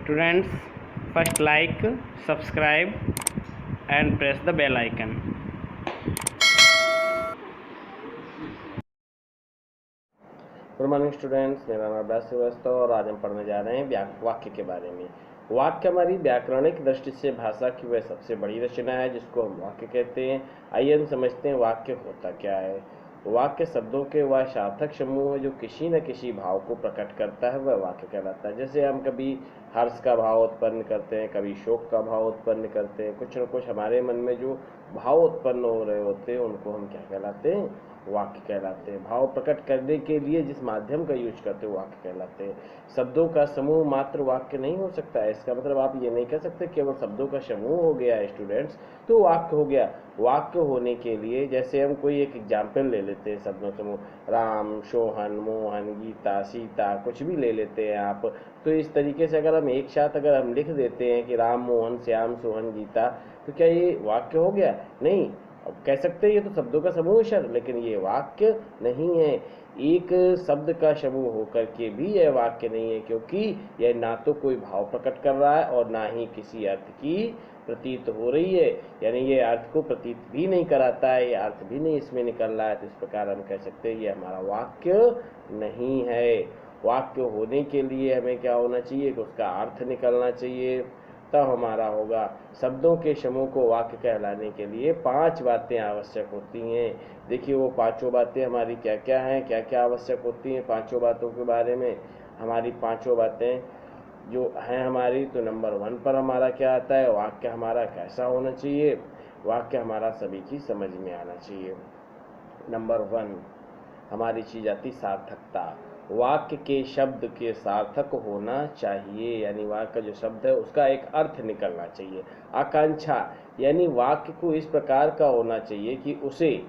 Students, first like, subscribe and press the bell icon. Good morning students, मेरा नाम व्यास श्रीवास्तव और आज हम पढ़ने जा रहे हैं वाक्य के बारे में। वाक्य हमारी व्याकरणिक दृष्टि से भाषा की वह सबसे बड़ी रचना है जिसको हम वाक्य कहते हैं। आइए हम समझते हैं वाक्य होता क्या है। वाक्य शब्दों के वह सार्थक समूह है जो किसी न किसी भाव को प्रकट करता है, वह वाक्य कहलाता है। जैसे हम कभी हर्ष का भाव उत्पन्न करते हैं, कभी शोक का भाव उत्पन्न करते हैं, कुछ न कुछ हमारे मन में जो भाव उत्पन्न हो रहे होते हैं उनको हम क्या कहलाते हैं? वाक्य कहलाते हैं। भाव प्रकट करने के लिए जिस माध्यम का यूज करते हैं वाक्य कहलाते हैं। शब्दों का समूह मात्र वाक्य नहीं हो सकता है। इसका मतलब आप ये नहीं कह सकते केवल शब्दों का समूह हो गया स्टूडेंट्स तो वाक्य हो गया। वाक्य होने के लिए जैसे हम कोई एक एग्जाम्पल ले लेते हैं, शब्दों समूह राम, सोहन, मोहन, गीता, सीता, कुछ भी ले लेते हैं आप। तो इस तरीके से अगर हम एक साथ अगर हम लिख देते हैं कि राम, मोहन, श्याम, सोहन, गीता, तो क्या ये वाक्य हो गया? नहीं। अब कह सकते हैं ये तो शब्दों का समूह है, लेकिन ये वाक्य नहीं है। एक शब्द का समूह होकर के भी यह वाक्य नहीं है, क्योंकि यह ना तो कोई भाव प्रकट कर रहा है और ना ही किसी अर्थ की प्रतीत हो रही है, यानी ये अर्थ को प्रतीत भी नहीं कराता है, ये अर्थ भी नहीं इसमें निकल रहा है। तो इस प्रकार हम कह सकते हैं ये हमारा वाक्य नहीं है। वाक्य होने के लिए हमें क्या होना चाहिए कि उसका अर्थ निकलना चाहिए, तब हमारा होगा। शब्दों के समूह को वाक्य कहलाने के लिए 5 बातें आवश्यक होती हैं। देखिए वो 5 बातें हमारी क्या क्या हैं, क्या क्या आवश्यक होती हैं 5 बातों के बारे में। हमारी 5 बातें जो हैं हमारी, तो नंबर 1 पर हमारा क्या आता है? वाक्य हमारा कैसा होना चाहिए? वाक्य हमारा सभी की समझ में आना चाहिए। नंबर 1 हमारी चीज आती सार्थकता। वाक्य के शब्द के सार्थक होना चाहिए, यानी वाक्य का जो शब्द है उसका एक अर्थ निकलना चाहिए। आकांक्षा यानी वाक्य को इस प्रकार का होना चाहिए कि उसे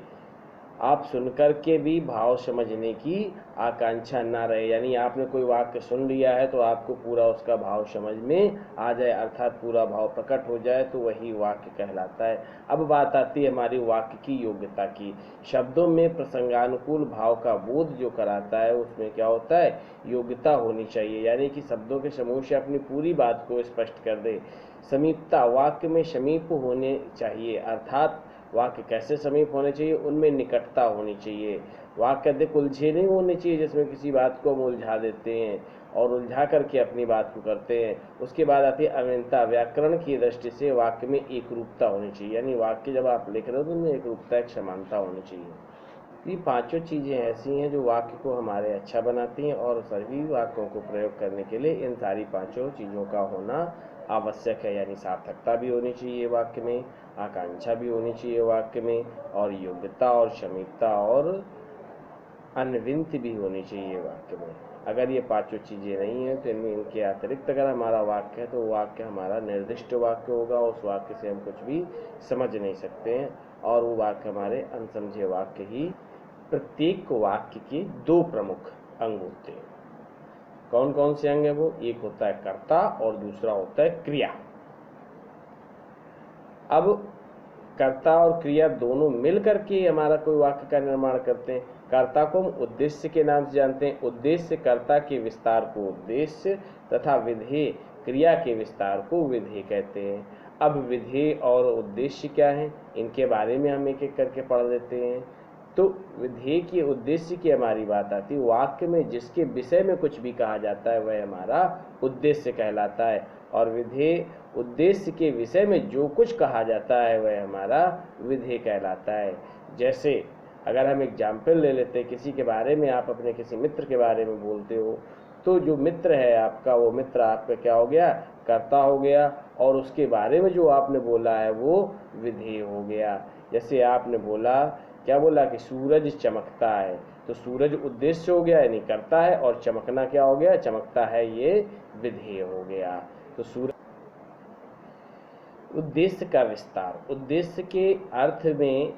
आप सुनकर के भी भाव समझने की आकांक्षा ना रहे, यानी आपने कोई वाक्य सुन लिया है तो आपको पूरा उसका भाव समझ में आ जाए, अर्थात पूरा भाव प्रकट हो जाए, तो वही वाक्य कहलाता है। अब बात आती है हमारी वाक्य की योग्यता की। शब्दों में प्रसंगानुकूल भाव का बोध जो कराता है उसमें क्या होता है? योग्यता होनी चाहिए, यानी कि शब्दों के समूह से अपनी पूरी बात को स्पष्ट कर दे। समीपता, वाक्य में समीप होने चाहिए, अर्थात वाक्य कैसे समीप होने चाहिए? उनमें निकटता होनी चाहिए। वाक्य अधिक उलझे नहीं होने चाहिए जिसमें किसी बात को हम उलझा देते हैं और उलझा करके अपनी बात को करते हैं। उसके बाद आती है अभिन्नता। व्याकरण की दृष्टि से वाक्य में एक रूपता होनी चाहिए, यानी वाक्य जब आप लिख रहे हो तो उनमें एक रूपता, एक समानता होनी चाहिए। ये 5 चीज़ें ऐसी हैं जो वाक्य को हमारे अच्छा बनाती हैं और सभी वाक्यों को प्रयोग करने के लिए इन सारी 5 चीज़ों का होना आवश्यक है। यानी सार्थकता भी होनी चाहिए वाक्य में, आकांक्षा भी होनी चाहिए वाक्य में, और योग्यता और समीपता और अन्विन्त भी होनी चाहिए वाक्य में। अगर ये 5 चीज़ें नहीं हैं तो इनमें इनके अतिरिक्त अगर हमारा वाक्य है तो वाक्य हमारा निर्दिष्ट वाक्य होगा, उस वाक्य से हम कुछ भी समझ नहीं सकते हैं और वो वाक्य हमारे अनसमझे वाक्य ही। प्रत्येक वाक्य के 2 प्रमुख अंग होते हैं। कौन कौन से अंग है वो? एक होता है कर्ता और दूसरा होता है क्रिया। अब कर्ता और क्रिया दोनों मिलकर के हमारा कोई वाक्य का निर्माण करते हैं। कर्ता को हम उद्देश्य के नाम से जानते हैं। उद्देश्य कर्ता के विस्तार को उद्देश्य तथा विधेय क्रिया के विस्तार को विधेय कहते हैं। अब विधेय और उद्देश्य क्या है, इनके बारे में हम एक एक करके पढ़ लेते हैं। तो विधेय के उद्देश्य की हमारी बात आती है। वाक्य में जिसके विषय में कुछ भी कहा जाता है वह हमारा उद्देश्य कहलाता है, और विधेय उद्देश्य के विषय में जो कुछ कहा जाता है वह हमारा विधेय कहलाता है। जैसे अगर हम एग्जाम्पल ले लेते हैं, किसी के बारे में आप अपने किसी मित्र के बारे में बोलते हो, तो जो मित्र है आपका, वो मित्र आपका क्या हो गया? कर्ता हो गया, और उसके बारे में जो आपने बोला है वो विधेय हो गया। जैसे आपने बोला, क्या बोला कि सूरज चमकता है, तो सूरज उद्देश्य हो गया यानी करता है, और चमकना क्या हो गया? चमकता है, ये विधेय हो गया। तो सूरज उद्देश्य का विस्तार, उद्देश्य के अर्थ में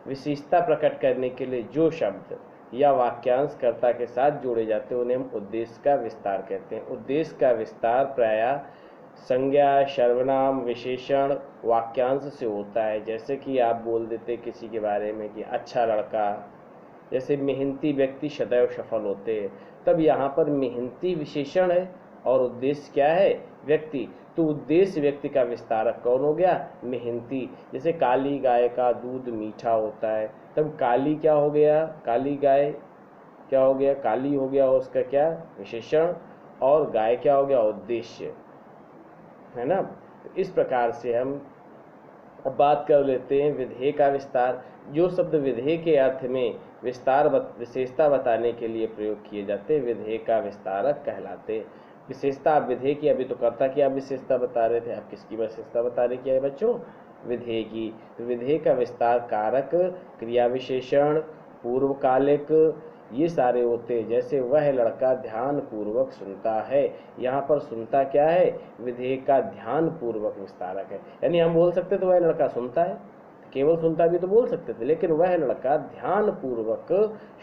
विशेषता प्रकट करने के लिए जो शब्द या वाक्यांश कर्ता के साथ जोड़े जाते हैं उन्हें हम उद्देश्य का विस्तार कहते हैं। उद्देश्य का विस्तार प्रायः संज्ञा, सर्वनाम, विशेषण, वाक्यांश से होता है। जैसे कि आप बोल देते किसी के बारे में कि अच्छा लड़का, जैसे मेहनती व्यक्ति सदैव सफल होते हैं, तब यहाँ पर मेहनती विशेषण है और उद्देश्य क्या है? व्यक्ति। तो उद्देश्य व्यक्ति का विस्तारक कौन हो गया? मेहनती। जैसे काली गाय का दूध मीठा होता है, तब काली क्या हो गया? काली गाय क्या हो गया? काली हो गया उसका क्या? विशेषण। और गाय क्या हो गया? उद्देश्य, है ना। तो इस प्रकार से हम अब बात कर लेते हैं विधेय का विस्तार। जो शब्द विधेय के अर्थ में विशेषता बताने के लिए प्रयोग किए जाते हैं, विधेय का विस्तारक कहलाते हैं। विशेषता, आप विधेय की, अभी तो कर्ता की आप विशेषता बता रहे थे, आप किसकी विशेषता बता रहे क्या है बच्चों? विधेय की। तो विधेय का विस्तार कारक, क्रिया विशेषण, पूर्वकालिक, ये सारे होते हैं। जैसे वह लड़का ध्यान पूर्वक सुनता है, यहाँ पर सुनता क्या है? विधेय का ध्यान पूर्वक विस्तारक है। यानी हम बोल सकते थे वह लड़का सुनता है, केवल सुनता भी तो बोल सकते थे, लेकिन वह लड़का ध्यान पूर्वक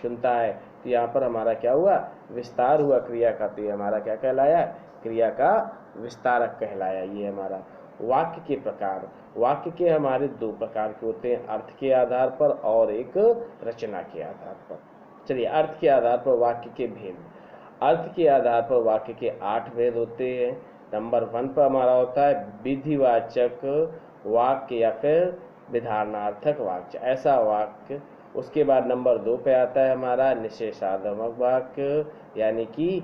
सुनता है, तो यहाँ पर हमारा क्या हुआ? विस्तार हुआ क्रिया का। तो ये हमारा क्या कहलाया? क्रिया का विस्तारक कहलाया। ये हमारा वाक्य के प्रकार। वाक्य के हमारे दो प्रकार के होते हैं, अर्थ के आधार पर और एक रचना के आधार पर। चलिए, अर्थ के आधार पर वाक्य के भेद। अर्थ के आधार पर वाक्य के 8 भेद होते हैं। नंबर 1 पर हमारा होता है विधिवाचक वाक्य या फिर विधारणार्थक वाक्य, ऐसा वाक्य। उसके बाद नंबर 2 पे आता है हमारा निषेधात्मक वाक्य, यानी कि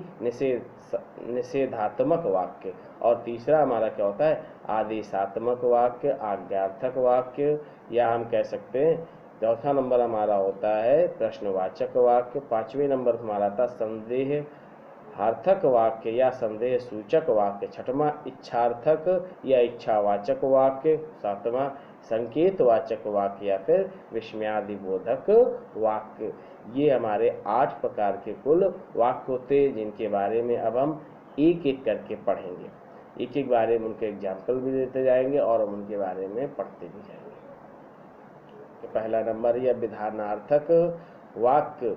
निषेधात्मक वाक्य। और तीसरा हमारा क्या होता है? आदेशात्मक वाक्य, आज्ञार्थक वाक्य, या हम कह सकते हैं चौथा नंबर हमारा होता है प्रश्नवाचक वाक्य। 5वें नंबर हमारा था संदेहार्थक वाक्य या संदेह सूचक वाक्य। 6वां इच्छार्थक या इच्छावाचक वाक्य। 7वां संकेतवाचक वाक्य या फिर विस्मयादिबोधक वाक्य। ये हमारे 8 प्रकार के कुल वाक्य होते हैं, जिनके बारे में अब हम एक एक करके पढ़ेंगे। एक एक बारे में उनके एग्जाम्पल भी देते जाएंगे और हम उनके बारे में पढ़ते भी जाएंगे। तो पहला नंबर यह विधारणार्थक वाक्य,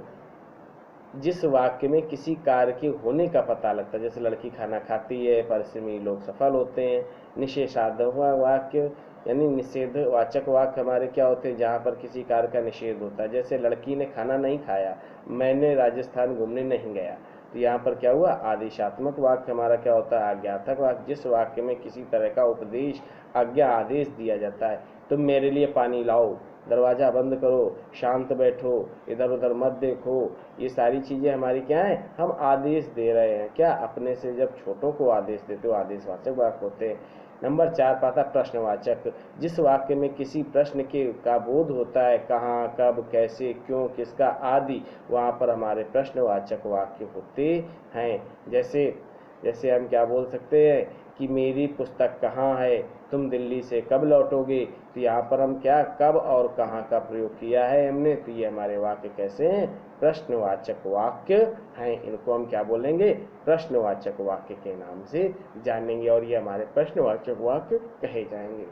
जिस वाक्य में किसी कार्य के होने का पता लगता है, जैसे लड़की खाना खाती है, परिश्रमी लोग सफल होते हैं। निषेधात्मक वाक्य यानी निषेधवाचक वाक्य हमारे क्या होते हैं? जहाँ पर किसी कार्य का निषेध होता है, जैसे लड़की ने खाना नहीं खाया, मैंने राजस्थान घूमने नहीं गया। तो यहाँ पर क्या हुआ? आदेशात्मक वाक्य हमारा क्या होता है? आज्ञार्थक वाक्य, जिस वाक्य में किसी तरह का उपदेश, आज्ञा, आदेश दिया जाता है। तुम मेरे लिए पानी लाओ, दरवाज़ा बंद करो, शांत बैठो, इधर उधर मत देखो, ये सारी चीज़ें हमारी क्या है? हम आदेश दे रहे हैं। क्या? अपने से जब छोटों को आदेश देते हो, आदेशवाचक वाक्य होते हैं। नंबर 4 पाता प्रश्नवाचक, जिस वाक्य में किसी प्रश्न के का बोध होता है, कहाँ, कब, कैसे, क्यों, किसका आदि, वहाँ पर हमारे प्रश्नवाचक वाक्य होते हैं। जैसे हम क्या बोल सकते हैं कि मेरी पुस्तक कहाँ है, तुम दिल्ली से कब लौटोगे। तो यहाँ पर हम क्या, कब और कहाँ का प्रयोग किया है हमने। तो ये हमारे वाक्य कैसे हैं? प्रश्नवाचक वाक्य हैं। इनको हम क्या बोलेंगे? प्रश्नवाचक वाक्य के नाम से जानेंगे, और ये हमारे प्रश्नवाचक वाक्य कहे जाएंगे।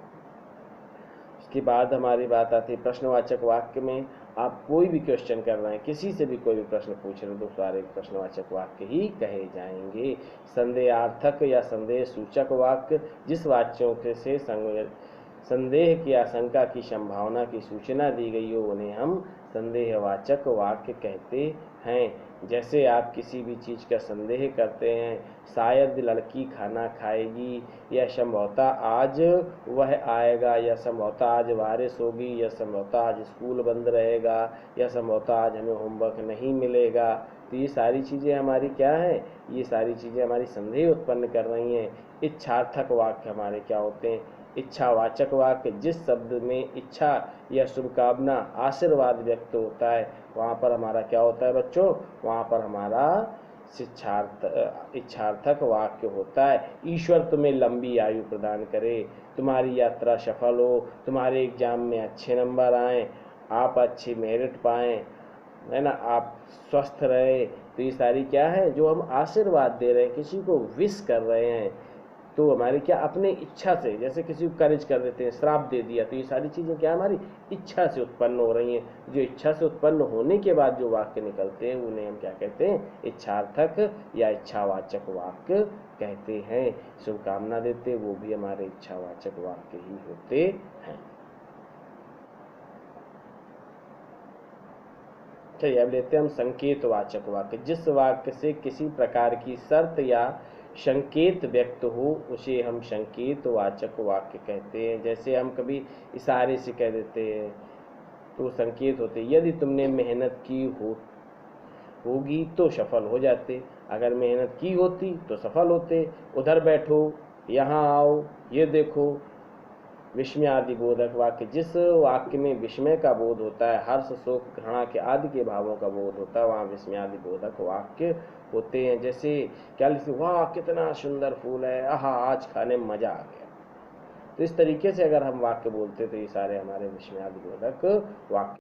उसके बाद हमारी बात आती है प्रश्नवाचक वाक्य में आप कोई भी क्वेश्चन कर रहे हैं, किसी से भी कोई भी प्रश्न पूछ रहे हो, तो सारे प्रश्नवाचक वाक्य ही कहे जाएंगे। संदेहार्थक या संदेह सूचक वाक्य, जिस वाक्यों से संदेह की आशंका की संभावना की सूचना दी गई हो, उन्हें हम संदेहवाचक वाक्य कहते हैं। जैसे आप किसी भी चीज़ का संदेह करते हैं, शायद लड़की खाना खाएगी, या संभवतः आज वह आएगा, या संभवतः आज बारिश होगी, या संभवतः आज स्कूल बंद रहेगा, या संभवतः आज हमें होमवर्क नहीं मिलेगा। तो ये सारी चीज़ें हमारी क्या हैं? ये सारी चीज़ें हमारी संदेह उत्पन्न कर रही हैं। इच्छार्थक वाक्य हमारे क्या होते हैं? इच्छावाचक वाक्य, जिस शब्द में इच्छा या शुभकामना, आशीर्वाद व्यक्त होता है, वहाँ पर हमारा क्या होता है बच्चों? वहाँ पर हमारा इच्छार्थक वाक्य होता है। ईश्वर तुम्हें लंबी आयु प्रदान करे, तुम्हारी यात्रा सफल हो, तुम्हारे एग्जाम में अच्छे नंबर आएँ, आप अच्छी मेरिट पाएँ, है ना, आप स्वस्थ रहे। तो ये सारी क्या है? जो हम आशीर्वाद दे रहे हैं, किसी को विश कर रहे हैं, तो हमारी क्या, अपने इच्छा से, जैसे किसी को करेज कर देते हैं, श्राप दे दिया, तो ये सारी चीज़ें क्या हमारी इच्छा से उत्पन्न हो रही हैं। जो इच्छा से उत्पन्न होने के बाद जो वाक्य निकलते हैं, उन्हें हम क्या कहते हैं? इच्छार्थक या इच्छावाचक वाक्य कहते हैं। शुभकामना देते, वो भी हमारे इच्छावाचक वाक्य ही होते हैं। चलिए अब लेते हैं हम संकेतवाचक वाक्य, जिस वाक्य से किसी प्रकार की शर्त या संकेत व्यक्त हो उसे हम संकेत वाचक वाक्य कहते हैं। जैसे हम कभी इशारे से कह देते हैं तो संकेत होते। यदि तुमने मेहनत की होगी तो सफल हो जाते, अगर मेहनत की होती तो सफल होते। उधर बैठो, यहाँ आओ, ये देखो, विस्मय आदि बोधक वाक्य। जिस वाक्य में विस्मय का बोध होता है, हर्ष शोक घृणा के आदि के भावों का बोध होता है, वहाँ विस्मय आदि बोधक वाक्य होते हैं। जैसे क्या लिखते, वाह कितना सुंदर फूल है, आहा आज खाने में मजा आ गया। तो इस तरीके से अगर हम वाक्य बोलते तो ये सारे हमारे विस्मय आदि बोधक वाक्य